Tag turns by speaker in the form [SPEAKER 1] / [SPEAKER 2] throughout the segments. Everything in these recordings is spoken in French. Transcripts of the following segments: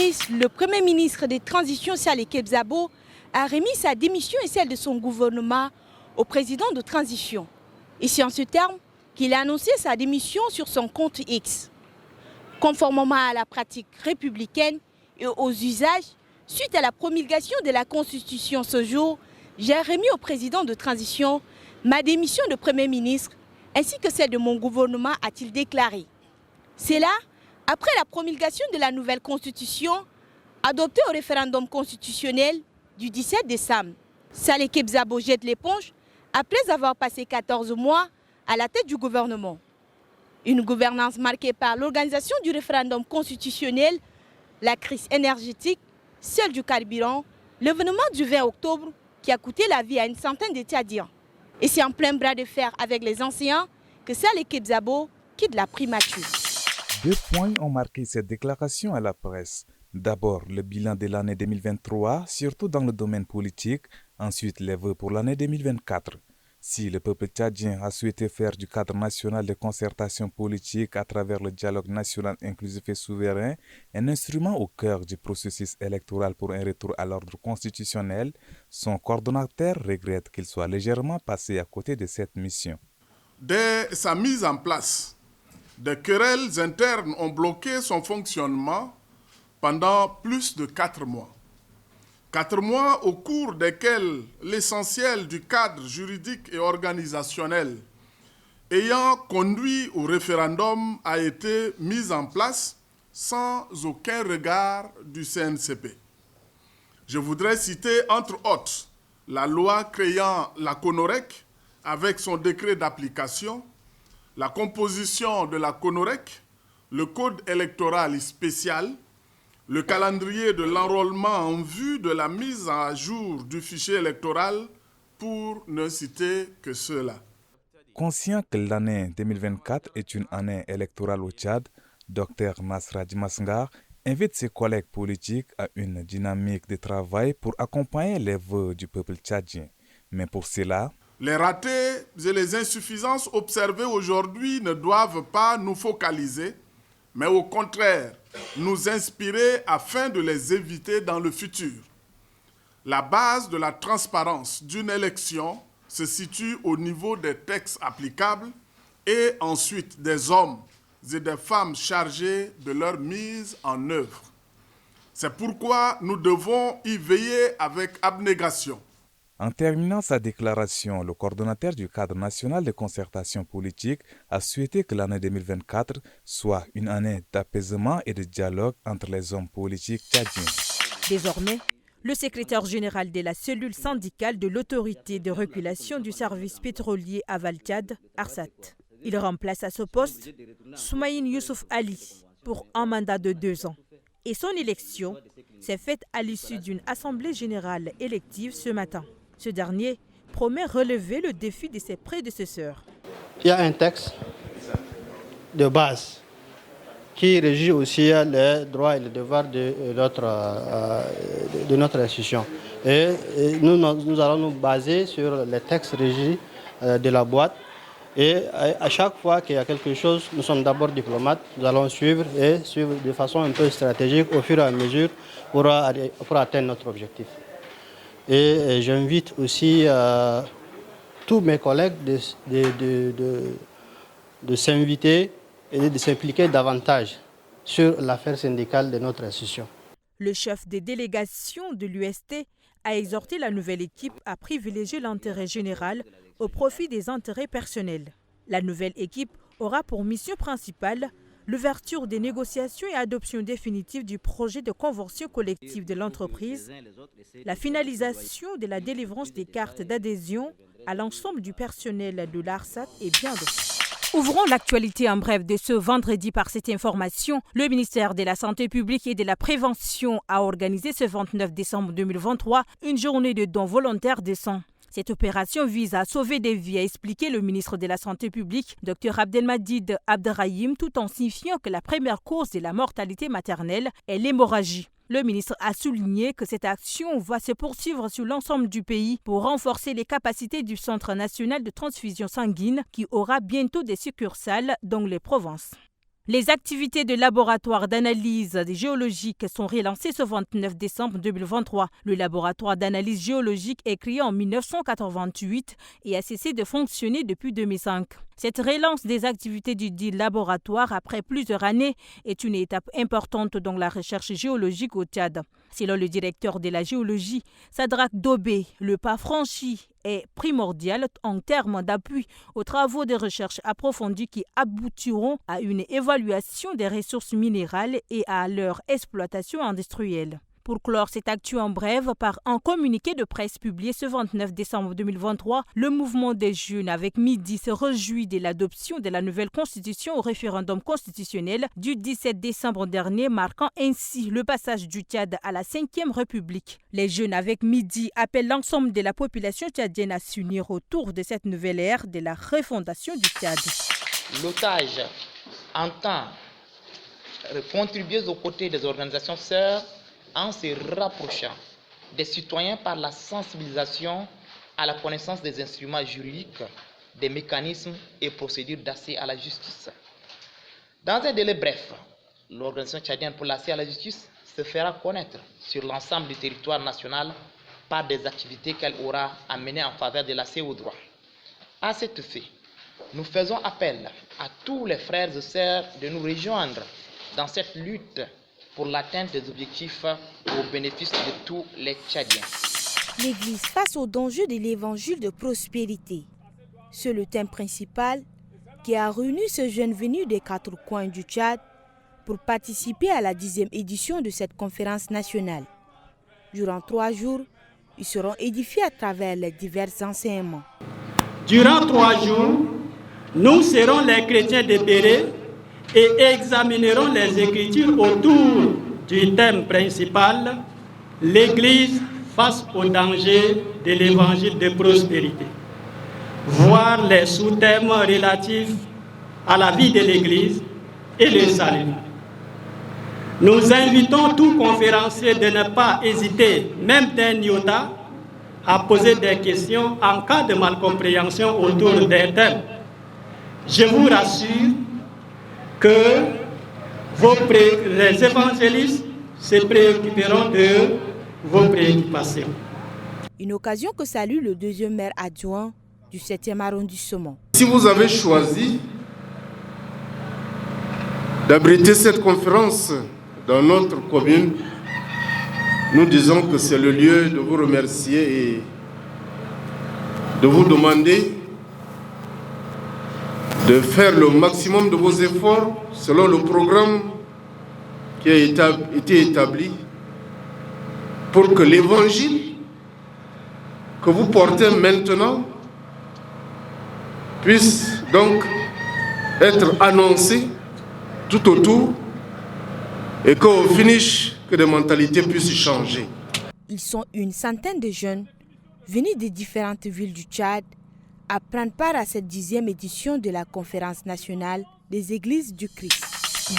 [SPEAKER 1] ministre, le Premier ministre des Transitions, Saleh Kebzabo, a remis sa démission et celle de son gouvernement au président de transition. Et c'est en ce terme qu'il a annoncé sa démission sur son compte X. Conformément à la pratique républicaine et aux usages, suite à la promulgation de la Constitution ce jour, j'ai remis au président de transition ma démission de Premier ministre ainsi que celle de mon gouvernement, a-t-il déclaré. C'est là, après la promulgation de la nouvelle Constitution, adoptée au référendum constitutionnel du 17 décembre. Saleh Kebzabo jette l'éponge après avoir passé 14 mois à la tête du gouvernement. Une gouvernance marquée par l'organisation du référendum constitutionnel, la crise énergétique, celle du carburant, l'événement du 20 octobre qui a coûté la vie à une centaine de Tchadiens. Et c'est en plein bras de fer avec les enseignants que Saleh Kebzabo quitte la primature.
[SPEAKER 2] 2 points ont marqué cette déclaration à la presse. D'abord, le bilan de l'année 2023, surtout dans le domaine politique. Ensuite, les vœux pour l'année 2024. Si le peuple tchadien a souhaité faire du cadre national de concertation politique à travers le dialogue national inclusif et souverain un instrument au cœur du processus électoral pour un retour à l'ordre constitutionnel, son coordonnateur regrette qu'il soit légèrement passé à côté de cette mission.
[SPEAKER 3] Dès sa mise en place, des querelles internes ont bloqué son fonctionnement pendant plus de 4 mois. 4 mois au cours desquels l'essentiel du cadre juridique et organisationnel ayant conduit au référendum a été mis en place sans aucun regard du CNCP. Je voudrais citer entre autres la loi créant la CONOREC avec son décret d'application, la composition de la CONOREC, le code électoral spécial, le calendrier de l'enrôlement en vue de la mise à jour du fichier électoral, pour ne citer que cela.
[SPEAKER 2] Conscient que l'année 2024 est une année électorale au Tchad, Dr Nasra Djimasngar invite ses collègues politiques à une dynamique de travail pour accompagner les vœux du peuple tchadien. Mais pour cela,
[SPEAKER 3] les ratés et les insuffisances observées aujourd'hui ne doivent pas nous focaliser, mais au contraire, nous inspirer afin de les éviter dans le futur. La base de la transparence d'une élection se situe au niveau des textes applicables et ensuite des hommes et des femmes chargés de leur mise en œuvre. C'est pourquoi nous devons y veiller avec abnégation.
[SPEAKER 2] En terminant sa déclaration, le coordonnateur du cadre national de concertation politique a souhaité que l'année 2024 soit une année d'apaisement et de dialogue entre les hommes politiques tchadiens.
[SPEAKER 4] Désormais, le secrétaire général de la cellule syndicale de l'autorité de régulation du service pétrolier à Val-Tchad, ARSAT. Il remplace à ce poste Soumaïn Youssouf Ali pour un mandat de 2 ans. Et son élection s'est faite à l'issue d'une assemblée générale élective ce matin. Ce dernier promet relever le défi de ses prédécesseurs.
[SPEAKER 5] Il y a un texte de base qui régit aussi les droits et les devoirs de notre institution. Et nous allons nous baser sur les textes régis de la boîte. Et à chaque fois qu'il y a quelque chose, nous sommes d'abord diplomates, nous allons suivre de façon un peu stratégique au fur et à mesure pour atteindre notre objectif. Et j'invite aussi tous mes collègues de s'inviter et de s'impliquer davantage sur l'affaire syndicale de notre institution.
[SPEAKER 4] Le chef des délégations de l'UST a exhorté la nouvelle équipe à privilégier l'intérêt général au profit des intérêts personnels. La nouvelle équipe aura pour mission principale l'ouverture des négociations et adoption définitive du projet de convention collective de l'entreprise, la finalisation de la délivrance des cartes d'adhésion à l'ensemble du personnel de l'ARSAT et bien d'autres. Ouvrons l'actualité en bref de ce vendredi par cette information. Le ministère de la Santé publique et de la Prévention a organisé ce 29 décembre 2023 une journée de dons volontaires de sang. Cette opération vise à sauver des vies, a expliqué le ministre de la Santé publique, Dr Abdelmadid Abderrahim, tout en signifiant que la première cause de la mortalité maternelle est l'hémorragie. Le ministre a souligné que cette action va se poursuivre sur l'ensemble du pays pour renforcer les capacités du Centre national de transfusion sanguine qui aura bientôt des succursales dans les provinces. Les activités de laboratoire d'analyse géologique sont relancées ce 29 décembre 2023. Le laboratoire d'analyse géologique est créé en 1988 et a cessé de fonctionner depuis 2005. Cette relance des activités du dit laboratoire après plusieurs années est une étape importante dans la recherche géologique au Tchad. Selon le directeur de la géologie, Sadrak Dobé, le pas franchi est primordial en termes d'appui aux travaux de recherche approfondis qui aboutiront à une évaluation des ressources minérales et à leur exploitation industrielle. Pour clore cette actu en bref, par un communiqué de presse publié ce 29 décembre 2023, le mouvement des jeunes avec Midi se réjouit de l'adoption de la nouvelle constitution au référendum constitutionnel du 17 décembre dernier, marquant ainsi le passage du Tchad à la 5e République. Les jeunes avec Midi appellent l'ensemble de la population tchadienne à s'unir autour de cette nouvelle ère de la refondation du Tchad.
[SPEAKER 6] L'otage entend contribuer aux côtés des organisations sœurs en se rapprochant des citoyens par la sensibilisation à la connaissance des instruments juridiques, des mécanismes et procédures d'accès à la justice. Dans un délai bref, l'Organisation tchadienne pour l'accès à la justice se fera connaître sur l'ensemble du territoire national par des activités qu'elle aura à mener en faveur de l'accès au droit. À cet effet, nous faisons appel à tous les frères et sœurs de nous rejoindre dans cette lutte pour l'atteinte des objectifs au bénéfice de tous les Tchadiens.
[SPEAKER 1] L'Église face au danger de l'évangile de prospérité. C'est le thème principal qui a réuni ces jeunes venus des 4 coins du Tchad pour participer à la 10e édition de cette conférence nationale. Durant 3 jours, ils seront édifiés à travers les divers enseignements.
[SPEAKER 7] Durant 3 jours, nous serons les chrétiens dépérés et examinerons les Écritures autour du thème principal, l'Église face au danger de l'évangile de prospérité. Voir les sous-thèmes relatifs à la vie de l'Église et le salut. Nous invitons tout conférencier de ne pas hésiter, même d'un iota, à poser des questions en cas de malcompréhension autour des thèmes. Je vous rassure que les évangélistes se préoccuperont de vos préoccupations.
[SPEAKER 1] Une occasion que salue le 2e maire adjoint du 7e arrondissement.
[SPEAKER 3] Si vous avez choisi d'abriter cette conférence dans notre commune, nous disons que c'est le lieu de vous remercier et de vous demander de faire le maximum de vos efforts selon le programme qui a été établi pour que l'évangile que vous portez maintenant puisse donc être annoncé tout autour et qu'au finish, que des mentalités puissent changer.
[SPEAKER 1] Ils sont une centaine de jeunes venus des différentes villes du Tchad à prendre part à cette 10e édition de la conférence nationale des églises du Christ.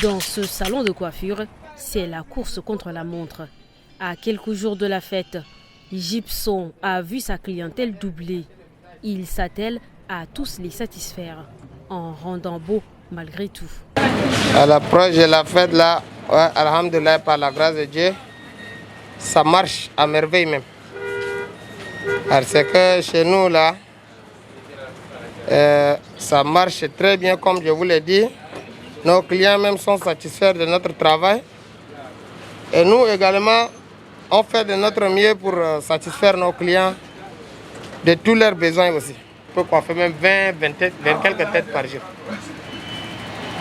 [SPEAKER 8] Dans ce salon de coiffure, c'est la course contre la montre. À quelques jours de la fête, Gibson a vu sa clientèle doubler. Il s'attelle à tous les satisfaire, en rendant beau malgré tout.
[SPEAKER 9] À l'approche de la fête, là, ouais, alhamdoulilah, par la grâce de Dieu, ça marche à merveille même. Parce que chez nous, là, ça marche très bien, comme je vous l'ai dit. Nos clients même sont satisfaits de notre travail. Et nous également, on fait de notre mieux pour satisfaire nos clients de tous leurs besoins aussi. On peut coiffer même 20 quelques têtes par jour.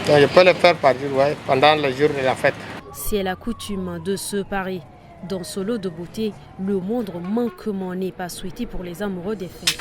[SPEAKER 9] Donc je peux le faire par jour, ouais, pendant le jour de la fête.
[SPEAKER 8] C'est la coutume de se parer. Dans ce lot de beauté, le moindre manquement n'est pas souhaité pour les amoureux des fêtes.